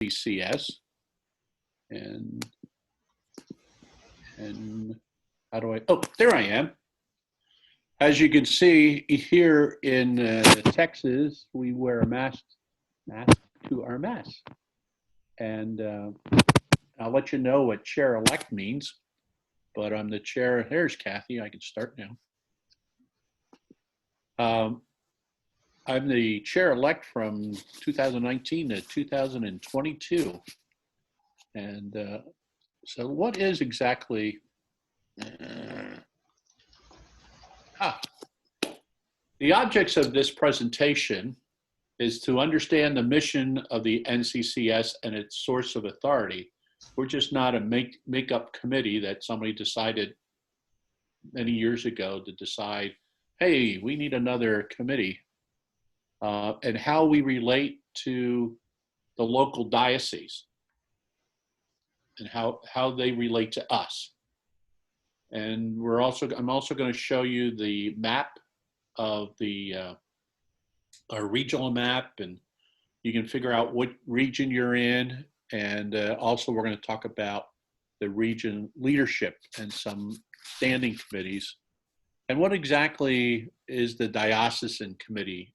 NCCS. And how do I, oh, there I am. As you can see here in Texas, we wear a mask to our mass. And I'll let you know what chair-elect means, but I'm the chair. There's Kathy, I can start now. I'm the chair-elect from 2019 to 2022. And so what is exactly, the objects of this presentation is to understand the mission of the NCCS and its source of authority. We're just not a make-up committee that somebody decided many years ago to decide, hey, we need another committee. And how we relate to the local diocese and how they relate to us. And I'm also going to show you the map of our regional map, and you can figure out what region you're in. And also we're going to talk about the region leadership and some standing committees. And what exactly is the diocesan committee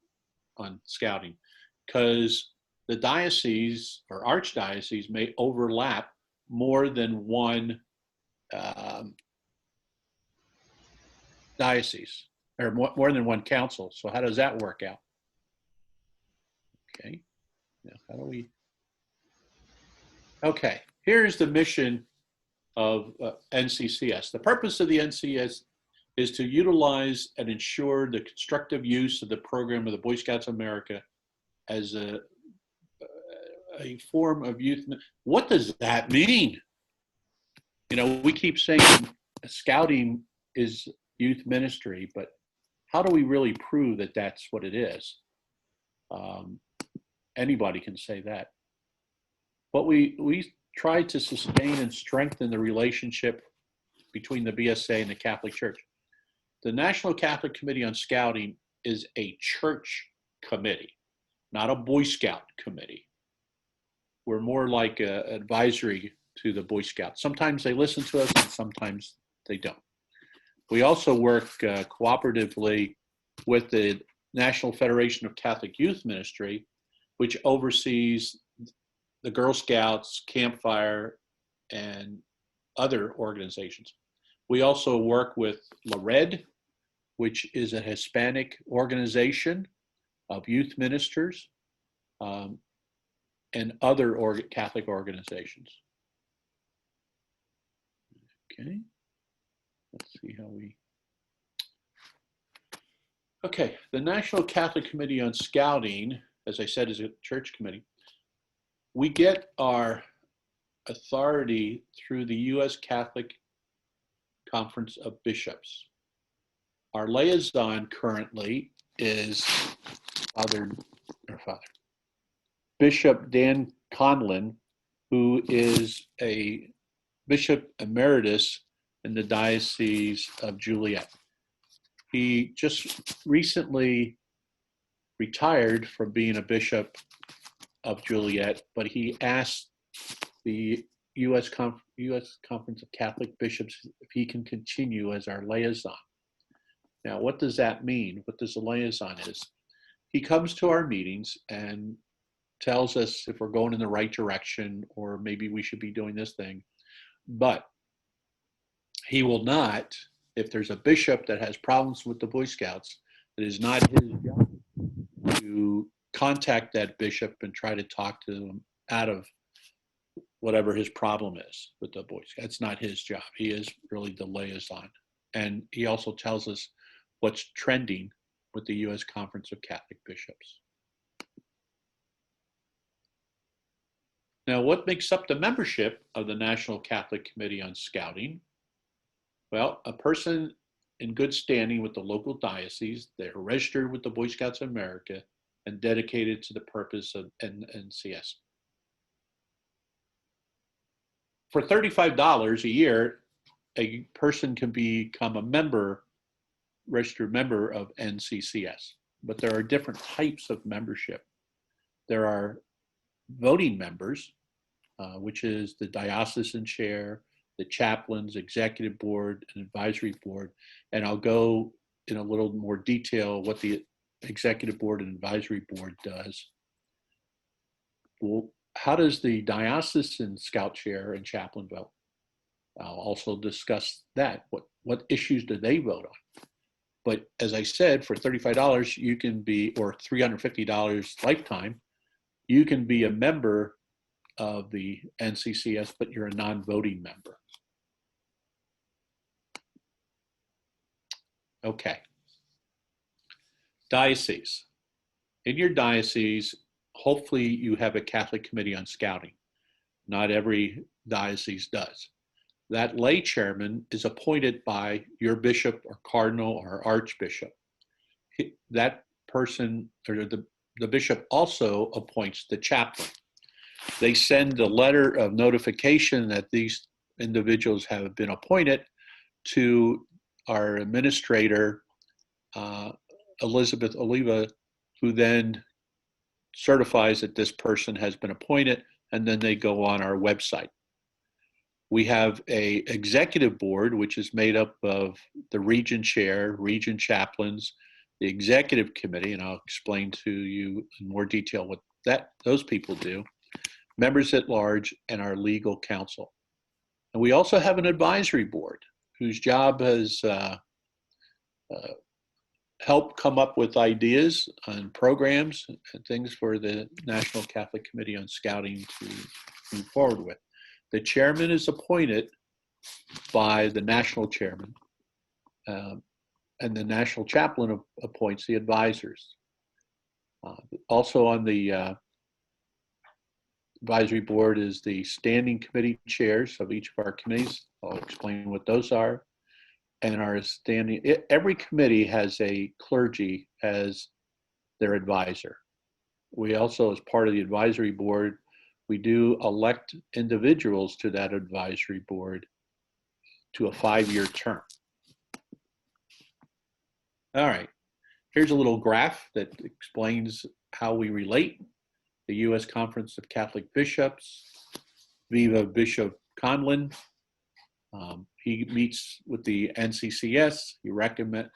on scouting? Because the diocese or archdiocese may overlap more than one diocese, or more than one council. So how does that work out? Okay, now how do we, okay, here's the mission of NCCS. The purpose of the NCCS is to utilize and ensure the constructive use of the program of the Boy Scouts of America as a form of youth. What does that mean? You know, we keep saying scouting is youth ministry, but how do we really prove that that's what it is? Anybody can say that. But we try to sustain and strengthen the relationship between the BSA and the Catholic Church. The National Catholic Committee on Scouting is a church committee, not a Boy Scout committee. We're more like an advisory to the Boy Scouts. Sometimes they listen to us and sometimes they don't. We also work cooperatively with the National Federation of Catholic Youth Ministry, which oversees the Girl Scouts, Campfire, and other organizations. We also work with LARED, which is a Hispanic organization of youth ministers, and other Catholic organizations. Okay, let's see how we, okay, the National Catholic Committee on Scouting, as I said, is a church committee. We get our authority through the U.S. Catholic Conference of Bishops. Our liaison currently is Bishop Dan Conlin, who is a Bishop Emeritus in the Diocese of Joliet. He just recently retired from being a bishop of Joliet, but he asked the U.S. Conference of Catholic Bishops if he can continue as our liaison. Now, what does that mean? What does a liaison is? He comes to our meetings and tells us if we're going in the right direction or maybe we should be doing this thing. But he will not, if there's a bishop that has problems with the Boy Scouts, it is not his job to contact that bishop and try to talk to them out of whatever his problem is with the Boy Scouts. It's not his job. He is really the liaison. And he also tells us what's trending with the U.S. Conference of Catholic Bishops. Now, what makes up the membership of the National Catholic Committee on Scouting? Well, a person in good standing with the local diocese, they're registered with the Boy Scouts of America and dedicated to the purpose of NCS. For $35 a year, a person can become a member, registered member of NCCS, but there are different types of membership. There are voting members, which is the diocesan chair, the chaplains, executive board, and advisory board. And I'll go in a little more detail what the executive board and advisory board does. Well, how does the diocesan scout chair and chaplain vote? I'll also discuss that. What issues do they vote on? But as I said, for $35, you can be, or $350 lifetime, you can be a member of the NCCS, but you're a non-voting member. Okay. Diocese. In your diocese, hopefully you have a Catholic committee on scouting. Not every diocese does. That lay chairman is appointed by your bishop or cardinal or archbishop. That person, or the bishop also appoints the chaplain. They send a letter of notification that these individuals have been appointed to our administrator, Elizabeth Oliva, who then certifies that this person has been appointed, and then they go on our website. We have an executive board, which is made up of the region chair, region chaplains, the executive committee, and I'll explain to you in more detail what those people do, members at large, and our legal counsel. And we also have an advisory board whose job has helped come up with ideas and programs and things for the National Catholic Committee on Scouting to move forward with. The chairman is appointed by the national chairman, and the national chaplain appoints the advisors. Also on the advisory board is the standing committee chairs of each of our committees. I'll explain what those are. And our standing, every committee has a clergy as their advisor. We also, as part of the advisory board, we do elect individuals to that advisory board to a 5-year term. All right, here's a little graph that explains how we relate. The U.S. Conference of Catholic Bishops, Viva Bishop Conlin. He meets with the NCCS. He recommends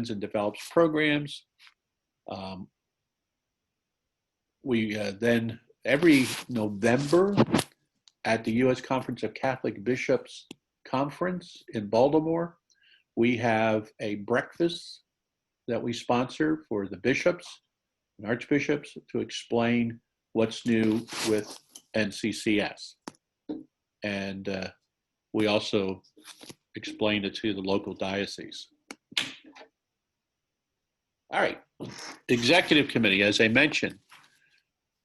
and develops programs. We then, every November at the U.S. Conference of Catholic Bishops Conference in Baltimore, we have a breakfast that we sponsor for the bishops and archbishops to explain what's new with NCCS. And we also explained it to the local diocese. All right, executive committee, as I mentioned,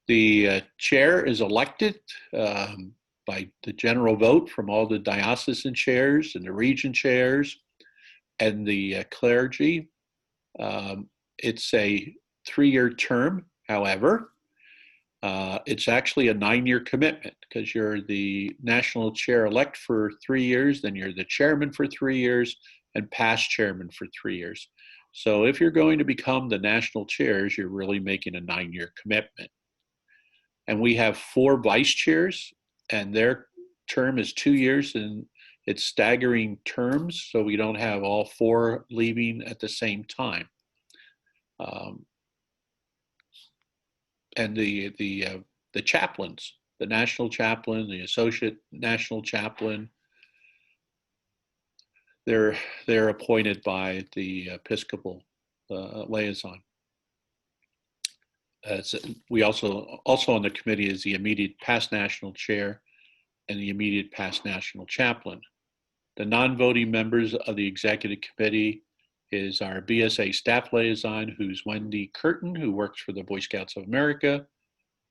the chair is elected by the general vote from all the diocesan chairs and the region chairs and the clergy. It's a 3-year term, however. It's actually a 9-year commitment because you're the national chair-elect for 3 years, then you're the chairman for 3 years, and past chairman for 3 years. So if you're going to become the national chairs, you're really making a 9-year commitment. And we have 4 vice chairs, and their term is 2 years, and it's staggering terms, so we don't have all 4 leaving at the same time. And the chaplains, the national chaplain, the associate national chaplain, they're appointed by the Episcopal liaison. We also on the committee is the immediate past national chair and the immediate past national chaplain. The non-voting members of the executive committee is our BSA staff liaison, who's Wendy Curtin, who works for the Boy Scouts of America.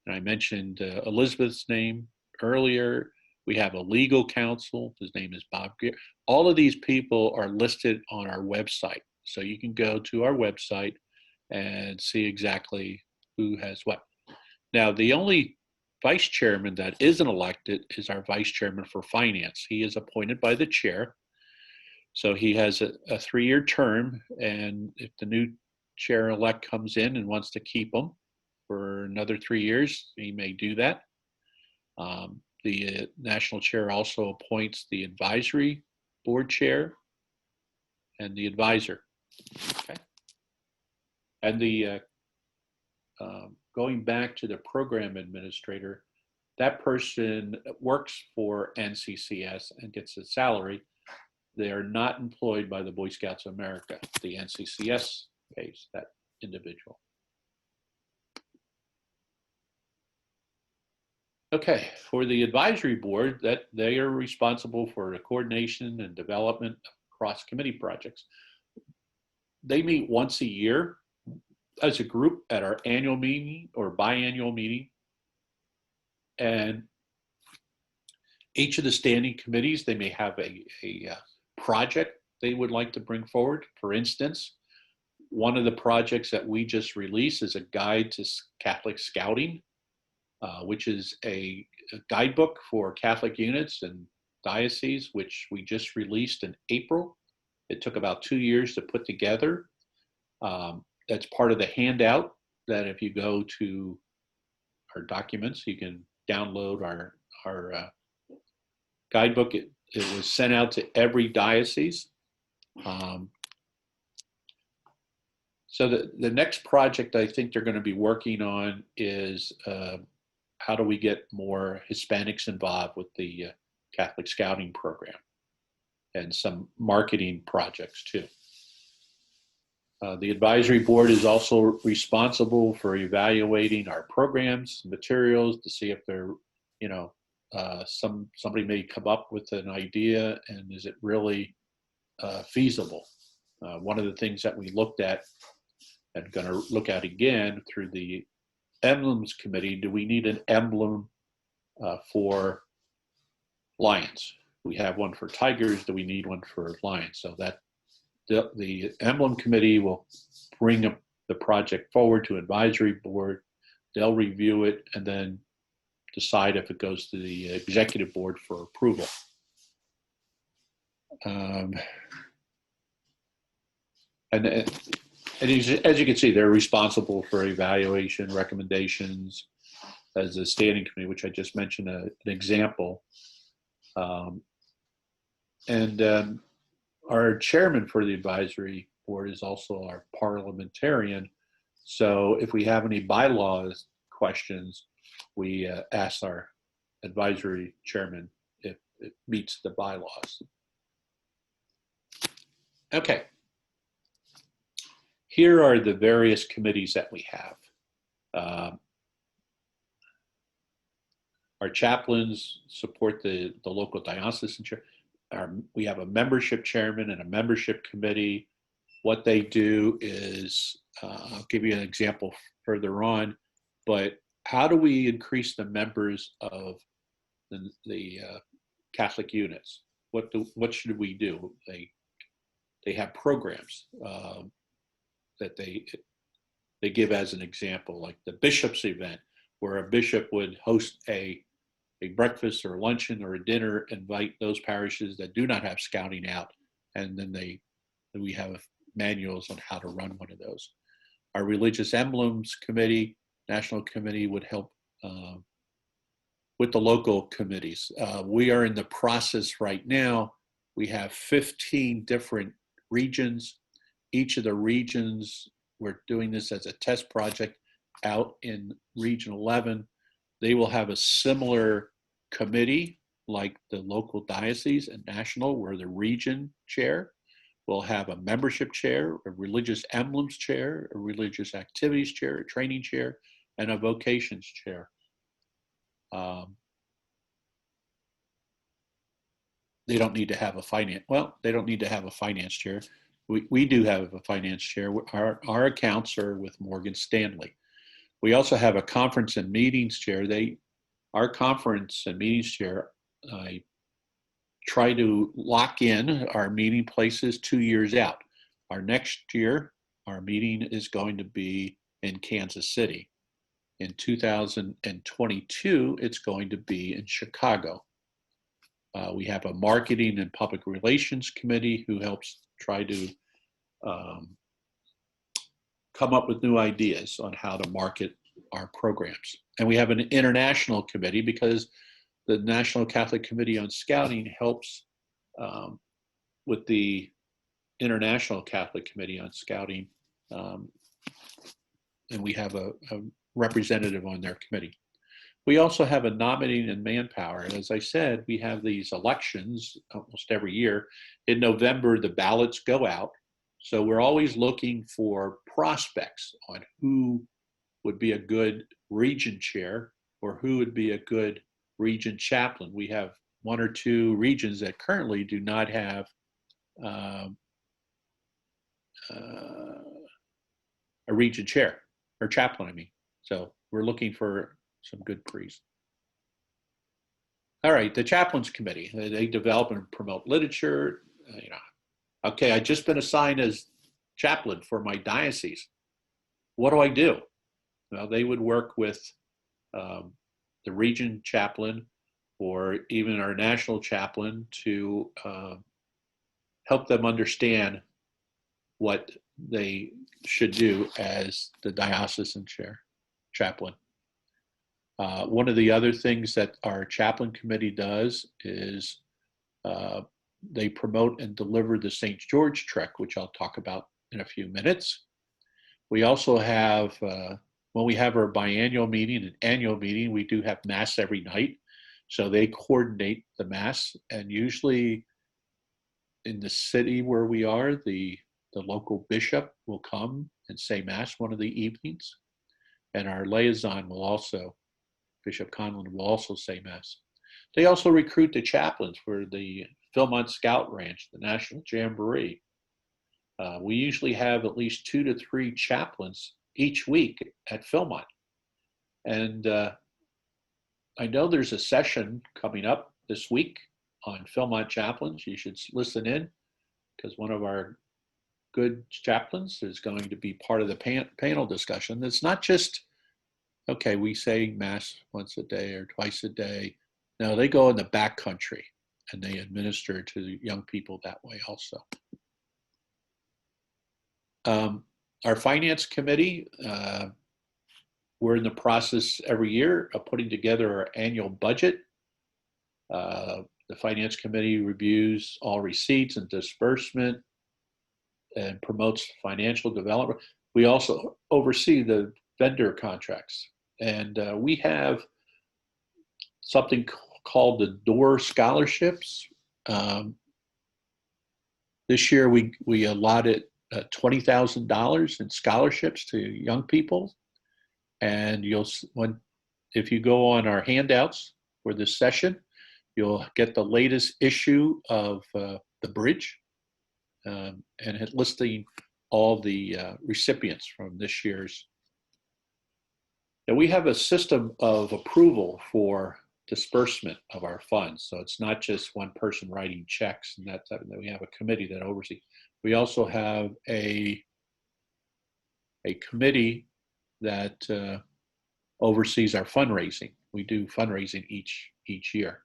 And I mentioned Elizabeth's name earlier. We have a legal counsel. His name is Bob Gear. All of these people are listed on our website. So you can go to our website and see exactly who has what. Now, the only vice chairman that isn't elected is our vice chairman for finance. He is appointed by the chair. So he has a 3-year term, and if the new chair-elect comes in and wants to keep him, for another 3 years, he may do that. The national chair also appoints the advisory board chair and the advisor. Okay. And the going back to the program administrator, that person works for NCCS and gets a salary. They are not employed by the Boy Scouts of America. The NCCS pays that individual. Okay, for the advisory board, that they are responsible for the coordination and development of cross-committee projects. They meet once a year as a group at our annual meeting or biannual meeting. And each of the standing committees, they may have a project they would like to bring forward. For instance, one of the projects that we just released is a guide to Catholic scouting, which is a guidebook for Catholic units and dioceses, which we just released in April. It took about 2 years to put together. That's part of the handout that if you go to our documents, you can download our guidebook. It was sent out to every diocese. So the next project I think they're going to be working on is how do we get more Hispanics involved with the Catholic Scouting program, and some marketing projects too. The advisory board is also responsible for evaluating our programs, materials, to see if they're, somebody may come up with an idea and is it really feasible. One of the things that we looked at and going to look at again through the emblems committee, do we need an emblem for lions? We have one for tigers. Do we need one for lions? So that the emblem committee will bring up the project forward to advisory board. They'll review it and then decide if it goes to the executive board for approval. And as you can see, they're responsible for evaluation, recommendations as a standing committee, which I just mentioned an example. Our chairman for the advisory board is also our parliamentarian. So if we have any bylaws questions, we ask our advisory chairman if it meets the bylaws. Okay. Here are the various committees that we have. Our chaplains support the local diocesan chair. We have a membership chairman and a membership committee. What they do is, I'll give you an example further on, but how do we increase the members of the Catholic units? What should we do? They have programs that they give as an example, like the bishop's event, where a bishop would host a breakfast or luncheon or a dinner, invite those parishes that do not have scouting out, and then we have manuals on how to run one of those. Our religious emblems committee, national committee, would help with the local committees. We are in the process right now. We have 15 different regions. Each of the regions, we're doing this as a test project out in Region 11. They will have a similar committee like the local diocese and national, where the region chair will have a membership chair, a religious emblems chair, a religious activities chair, a training chair, and a vocations chair. They don't need to have a finance. Well, they don't need to have a finance chair. We do have a finance chair. Our accounts are with Morgan Stanley. We also have a conference and meetings chair. Our conference and meetings chair, I try to lock in our meeting places 2 years out. Our next year, our meeting is going to be in Kansas City. In 2022, it's going to be in Chicago. We have a marketing and public relations committee who helps try to come up with new ideas on how to market our programs. And we have an international committee because the National Catholic Committee on Scouting helps with the International Catholic Committee on Scouting, and we have a representative on their committee. We also have a nominating and manpower. And as I said, we have these elections almost every year. In November, the ballots go out. So we're always looking for prospects on who would be a good region chair or who would be a good region chaplain. We have one or two regions that currently do not have a region chair or chaplain, I mean. So we're looking for some good priests. All right, the Chaplains Committee. They develop and promote literature. Okay, I just been assigned as chaplain for my diocese. What do I do? Well, they would work with the region chaplain or even our national chaplain to help them understand what they should do as the diocesan chaplain. One of the other things that our chaplain committee does is they promote and deliver the St. George Trek, which I'll talk about in a few minutes. We also have, when we have our biannual meeting and annual meeting, we do have Mass every night. So they coordinate the Mass, and usually in the city where we are, the local bishop will come and say Mass one of the evenings. And our liaison will also, Bishop Conlon will also say Mass. They also recruit the chaplains for the Philmont Scout Ranch, the National Jamboree. We usually have at least 2 to 3 chaplains each week at Philmont. And I know there's a session coming up this week on Philmont chaplains. You should listen in because one of our good chaplains is going to be part of the panel discussion. It's not just, okay, we say Mass once a day or twice a day. No, they go in the back country and they administer to the young people that way also. Our finance committee, we're in the process every year of putting together our annual budget. The finance committee reviews all receipts and disbursement and promotes financial development. We also oversee the vendor contracts. And we have something called the DOOR scholarships. This year we allotted $20,000 in scholarships to young people. And if you go on our handouts for this session, you'll get the latest issue of the Bridge, and it listing all the recipients from this year's. And we have a system of approval for disbursement of our funds. So it's not just one person writing checks and that type of thing. We have a committee that oversees. We also have a committee that oversees our fundraising. We do fundraising each year.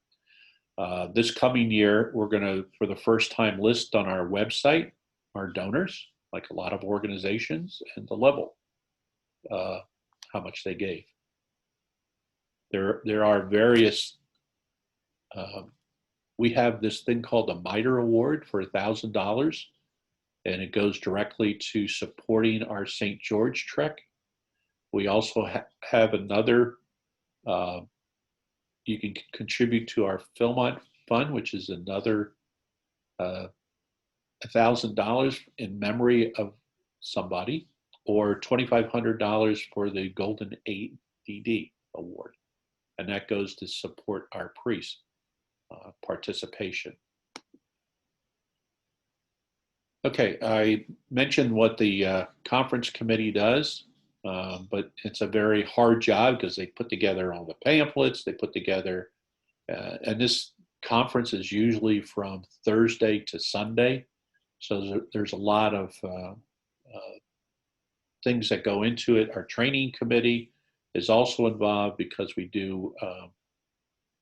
This coming year, we're going to, for the first time, list on our website our donors, like a lot of organizations, and the level, how much they gave. There are various, we have this thing called the MITRE Award for $1,000, and it goes directly to supporting our St. George Trek. We also have another, you can contribute to our Philmont Fund, which is another $1,000 in memory of somebody, or $2,500 for the Golden ADD Award. And that goes to support our priests' participation. Okay, I mentioned what the conference committee does, but it's a very hard job because they put together all the pamphlets, they put together, and this conference is usually from Thursday to Sunday. So there's a lot of things that go into it. Our training committee is also involved because we do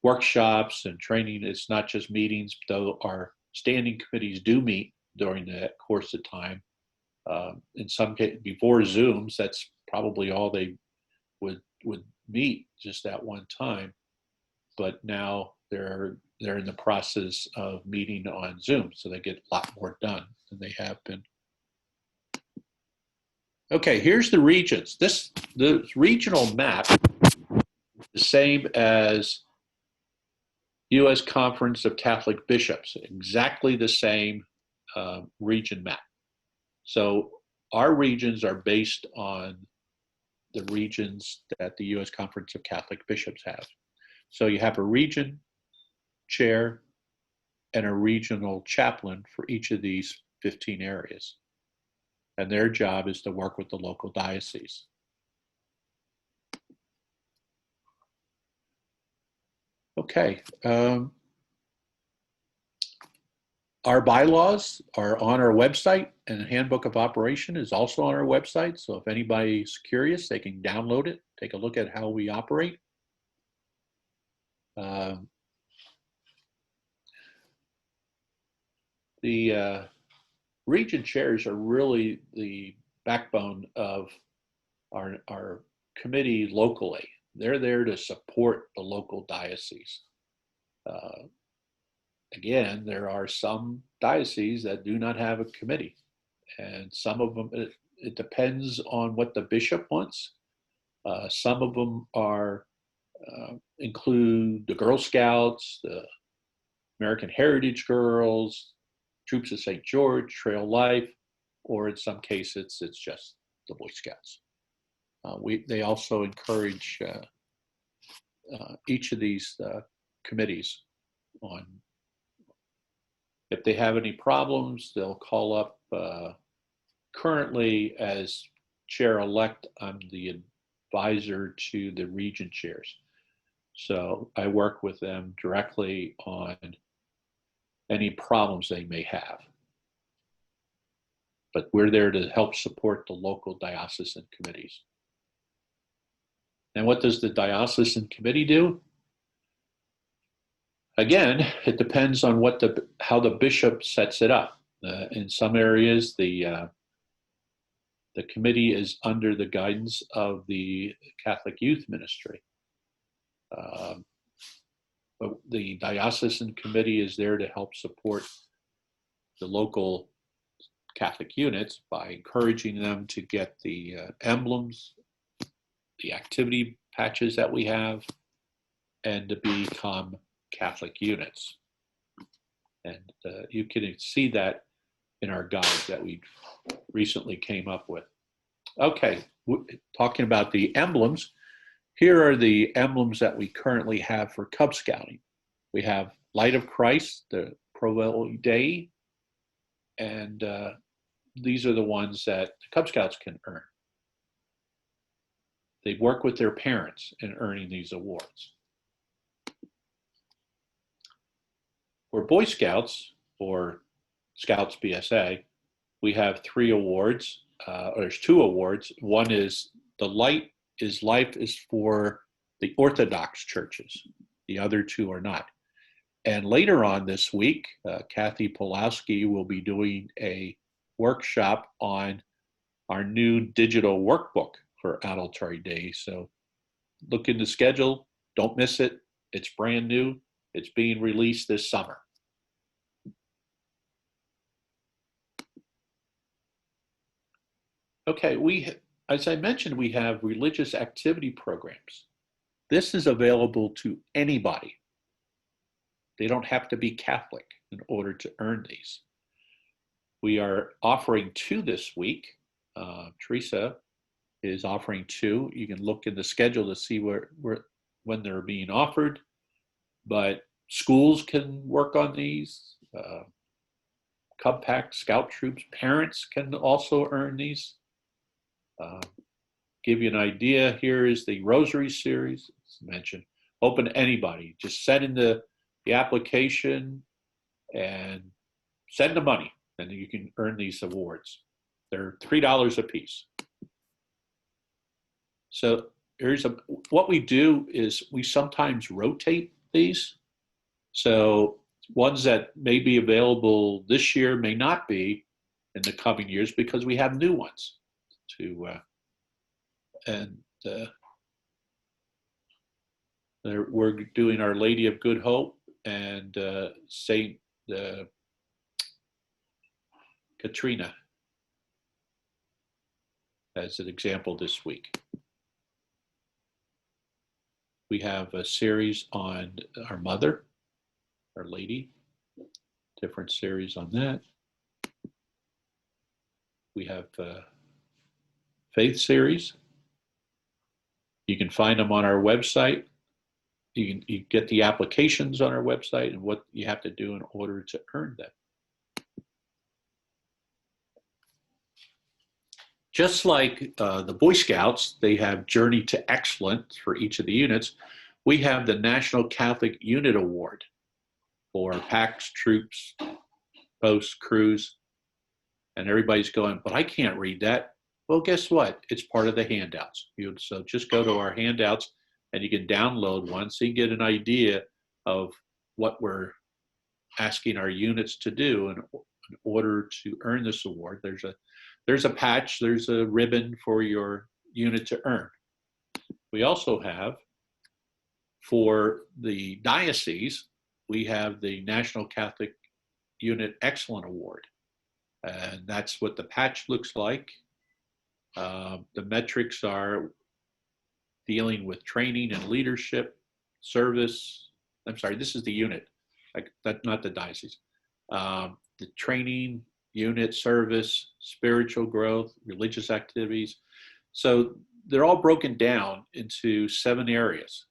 workshops and training. It's not just meetings, though our standing committees do meet during that course of time. In some cases, before Zooms, that's probably all they would would meet just at one time, but now they're in the process of meeting on Zoom, so they get a lot more done than they have been. Okay, here's the regions. The regional map, the same as U.S. Conference of Catholic Bishops, exactly the same region map. So our regions are based on the regions that the U.S. Conference of Catholic Bishops have. So you have a region chair and a regional chaplain for each of these 15 areas. And their job is to work with the local diocese. Okay. Our bylaws are on our website, and the handbook of operation is also on our website. So if anybody's curious, they can download it, take a look at how we operate. The region chairs are really the backbone of our committee locally. They're there to support the local diocese. Again, there are some dioceses that do not have a committee, and some of them, it depends on what the bishop wants. Some of them are include the Girl Scouts, the American Heritage Girls, Troops of St. George, Trail Life, or in some cases, it's just the Boy Scouts. They also encourage each of these committees on, if they have any problems, they'll call up. Currently, as chair-elect, I'm the advisor to the region chairs. So I work with them directly on any problems they may have. But we're there to help support the local diocesan committees. And what does the diocesan committee do? Again, it depends on how the bishop sets it up. In some areas, the committee is under the guidance of the Catholic Youth Ministry. But the diocesan committee is there to help support the local Catholic units by encouraging them to get the emblems, the activity patches that we have, and to become Catholic units. And you can see that in our guide that we recently came up with. Okay, talking about the emblems, here are the emblems that we currently have for Cub Scouting. We have Light of Christ, the Pro Dei, and these are the ones that the Cub Scouts can earn. They work with their parents in earning these awards. For Boy Scouts, or Scouts BSA, we have 3 awards. There's 2 awards. One is the Light is Life is for the Orthodox churches. The other 2 are not. And later on this week, Kathy Pulowski will be doing a workshop on our new digital workbook for Adultary Day. So look in the schedule, don't miss it. It's brand new. It's being released this summer. Okay, as I mentioned, we have religious activity programs. This is available to anybody. They don't have to be Catholic in order to earn these. We are offering 2 this week. Teresa is offering 2. You can look in the schedule to see when they're being offered. But schools can work on these. Cub Pack, Scout troops, parents can also earn these. Give you an idea, here is the Rosary series, as mentioned. Open to anybody. Just send in the application and send the money, and you can earn these awards. They're $3 a piece. So what we do is we sometimes rotate these. So ones that may be available this year may not be in the coming years because we have new ones to We're doing Our Lady of Good Hope and Saint Katrina as an example this week. We have a series on our mother, Our Lady, different series on that. We have faith series. You can find them on our website. You get the applications on our website and what you have to do in order to earn them. Just like the Boy Scouts, they have Journey to Excellence for each of the units. We have the National Catholic Unit Award for packs, troops, posts, crews, and everybody's going, but I can't read that. Well, guess what? It's part of the handouts. So just go to our handouts and you can download one so you get an idea of what we're asking our units to do in order to earn this award. There's a patch, there's a ribbon for your unit to earn. We also have, for the diocese, we have the National Catholic Unit Excellent Award. And that's what the patch looks like. The metrics are dealing with training and leadership, service. I'm sorry, this is the unit, not the diocese. The training, unit, service, spiritual growth, religious activities. So they're all broken down into 7 areas.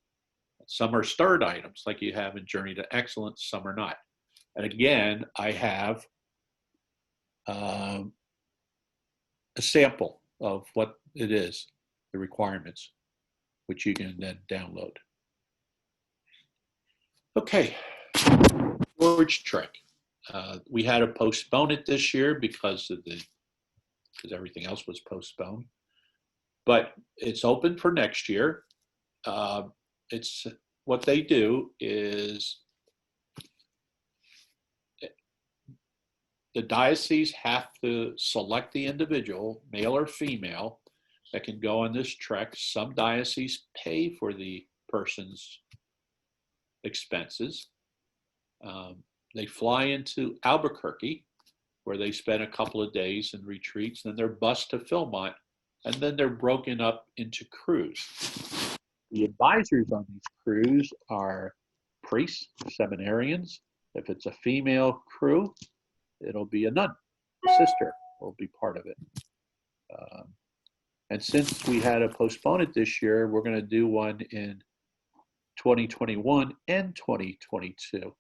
Some are starred items, like you have in Journey to Excellence, some are not. And again, I have a sample of what it is, the requirements, which you can then download. Okay, Forage Trek. We had to postpone it this year because everything else was postponed. But it's open for next year. It's what they do is the diocese have to select the individual, male or female, that can go on this trek. Some dioceses pay for the person's expenses. They fly into Albuquerque, where they spend a couple of days in retreats, then they're bused to Philmont, and then they're broken up into crews. The advisors on these crews are priests, seminarians. If it's a female crew, it'll be a nun, a sister will be part of it. And since we had to postpone it this year, we're going to do one in 2021 and 2022.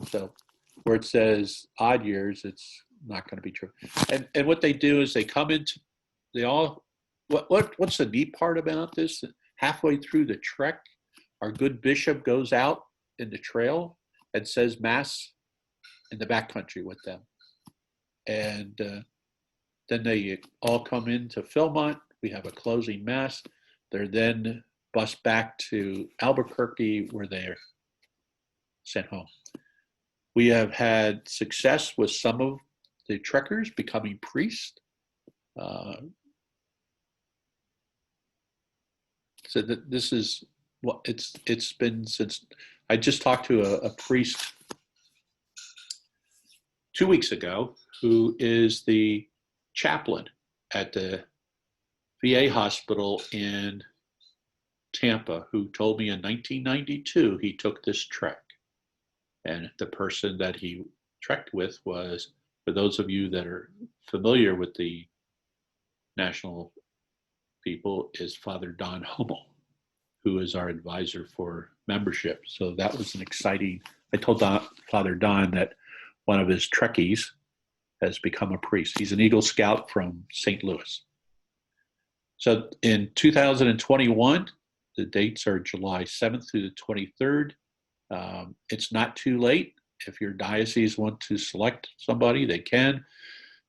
So where it says odd years, it's not going to be true. And what they do is they come into, what's the neat part about this? Halfway through the trek, our good bishop goes out in the trail and says Mass in the backcountry with them. And then they all come into Philmont. We have a closing Mass. They're then bused back to Albuquerque where they're sent home. We have had success with some of the trekkers becoming priests. So that this is what it's been since. I just talked to a priest 2 weeks ago who is the chaplain at the VA hospital in Tampa, who told me in 1992 he took this trek. And the person that he trekked with was, for those of you that are familiar with the national people, is Father Don Hummel, who is our advisor for membership. So that was an exciting, I told Father Don that one of his Trekkies has become a priest. He's an Eagle Scout from St. Louis. So in 2021, the dates are July 7th through the 23rd. It's not too late. If your diocese want to select somebody, they can.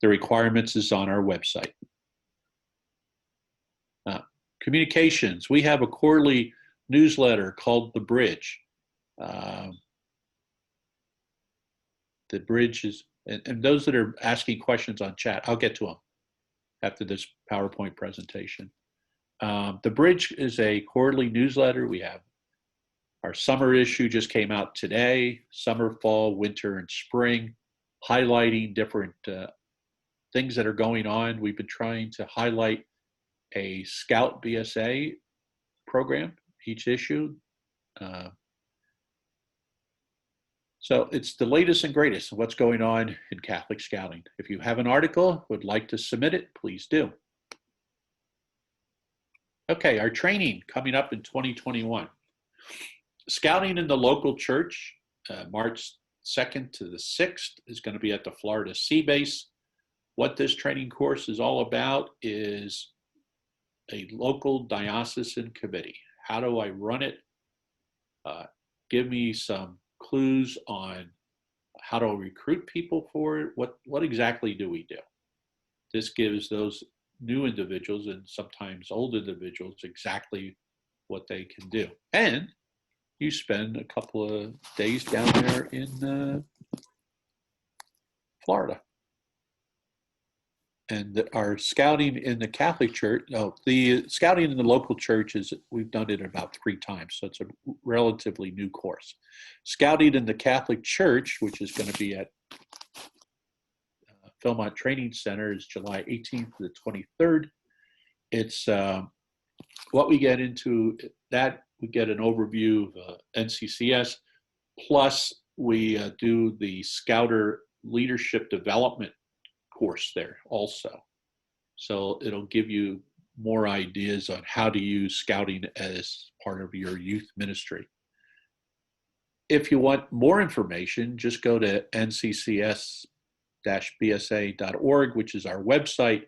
The requirements is on our website. Communications. We have a quarterly newsletter called The Bridge. The Bridge is, and those that are asking questions on chat, I'll get to them after this PowerPoint presentation. The Bridge is a quarterly newsletter. We have our summer issue just came out today, summer, fall, winter, and spring, highlighting different things that are going on. We've been trying to highlight a Scout BSA program each issue. So it's the latest and greatest of what's going on in Catholic Scouting. If you have an article, would like to submit it, please do. Okay, our training coming up in 2021. Scouting in the local church, March 2nd to the 6th, is going to be at the Florida Sea Base. What this training course is all about is a local diocesan committee. How do I run it? Give me some clues on how to recruit people for it. What exactly do we do? This gives those new individuals and sometimes old individuals exactly what they can do. And you spend a couple of days down there in Florida. And our scouting in the Catholic Church, the scouting in the local church we've done it about 3 times, so it's a relatively new course. Scouting in the Catholic Church, which is going to be at Philmont Training Center, is July 18th to the 23rd. It's what we get into that, we get an overview of NCCS, plus we do the Scouter Leadership Development course there also. So it'll give you more ideas on how to use scouting as part of your youth ministry. If you want more information, just go to nccs-bsa.org, which is our website,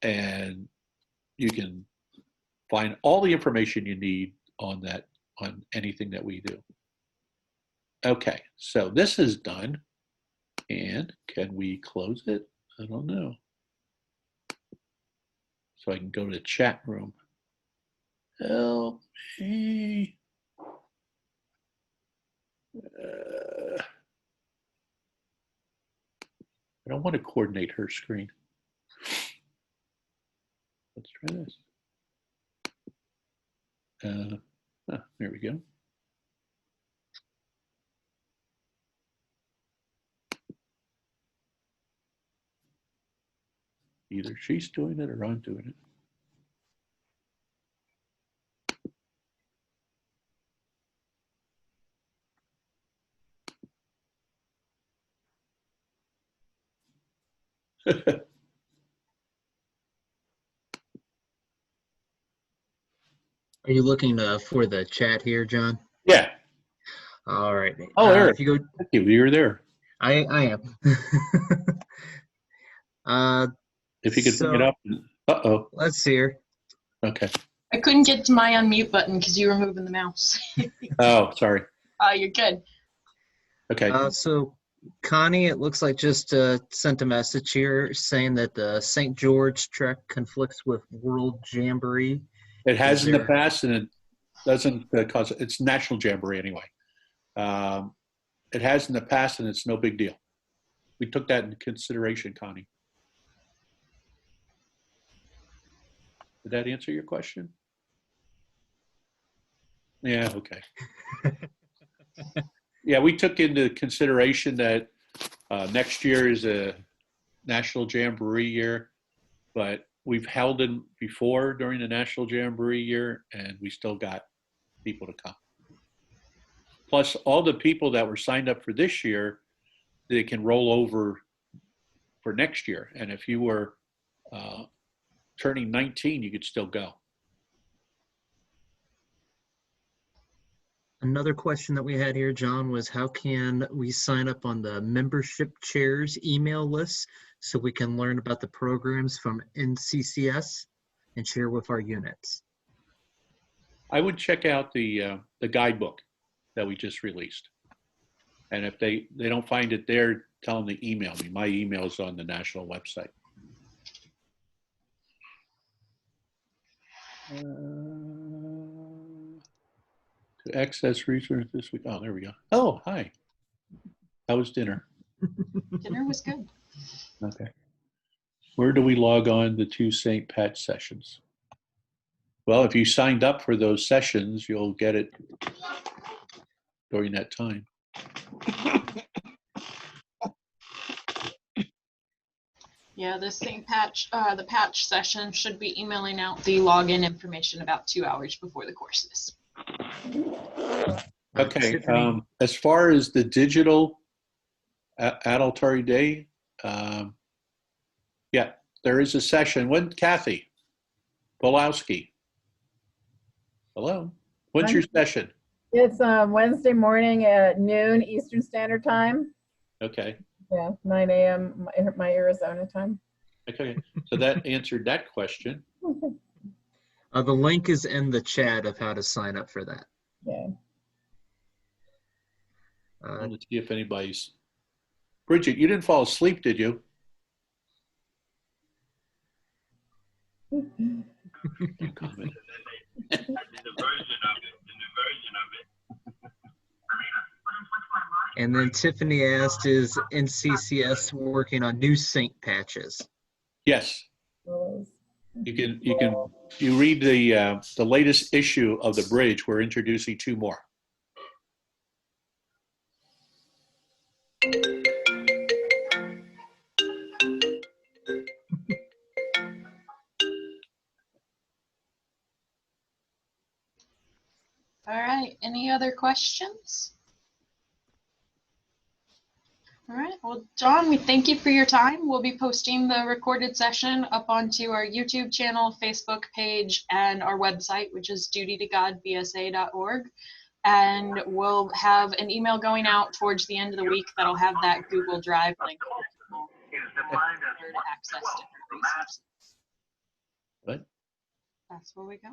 and you can find all the information you need on that, on anything that we do. Okay, so this is done. And can we close it? I don't know. So I can go to the chat room. Help me. I don't want to coordinate her screen. Let's try this. There we go. Either she's doing it or I'm doing it. Are you looking for the chat here, John? Yeah. All right. Oh, Eric. If you go, Thank you. You were there. I am. If you could bring it up. Uh-oh. Let's see here. Okay. I couldn't get to my unmute button because you were moving the mouse. Oh, sorry. Oh, you're good. Okay. So Connie, it looks like just sent a message here saying that the St. George Trek conflicts with World Jamboree. It has in the past, and it doesn't cause it's National Jamboree anyway. It has in the past, and it's no big deal. We took that into consideration, Connie. Did that answer your question? Yeah, okay. Yeah, we took into consideration that next year is a National Jamboree year, but we've held them before during the National Jamboree year, and we still got people to come. Plus, all the people that were signed up for this year, they can roll over for next year. And if you were turning 19, you could still go. Another question that we had here, John, was how can we sign up on the membership chairs email list so we can learn about the programs from NCCS and share with our units? I would check out the guidebook that we just released. And if they don't find it there, tell them to email me. My email is on the national website. To access resources this week. Oh, there we go. Oh, hi. How was dinner? Dinner was good. Okay. Where do we log on the 2 St. Pat sessions? Well, if you signed up for those sessions, you'll get it during that time. Yeah, this thing the patch session should be emailing out the login information about 2 hours before the courses. Okay. Tiffany, As far as the digital adultery day, yeah, there is a session. When Kathy Polowski? Hello. When's your session? It's Wednesday morning at noon Eastern Standard Time. Okay. Yeah, 9 a.m. my Arizona time. Okay. So that answered that question. the link is in the chat of how to sign up for that. Yeah. I want to see if anybody's. Bridget, you didn't fall asleep, did you? No comment. And then Tiffany asked, is NCCS working on new sync patches? Yes. You read the latest issue of the Bridge. We're introducing 2 more. All right, any other questions? All right, well, John, we thank you for your time. We'll be posting the recorded session up onto our YouTube channel, Facebook page, and our website, which is dutytogodbsa.org. And we'll have an email going out towards the end of the week that'll have that Google Drive link for people to access different resources. What? That's what we got.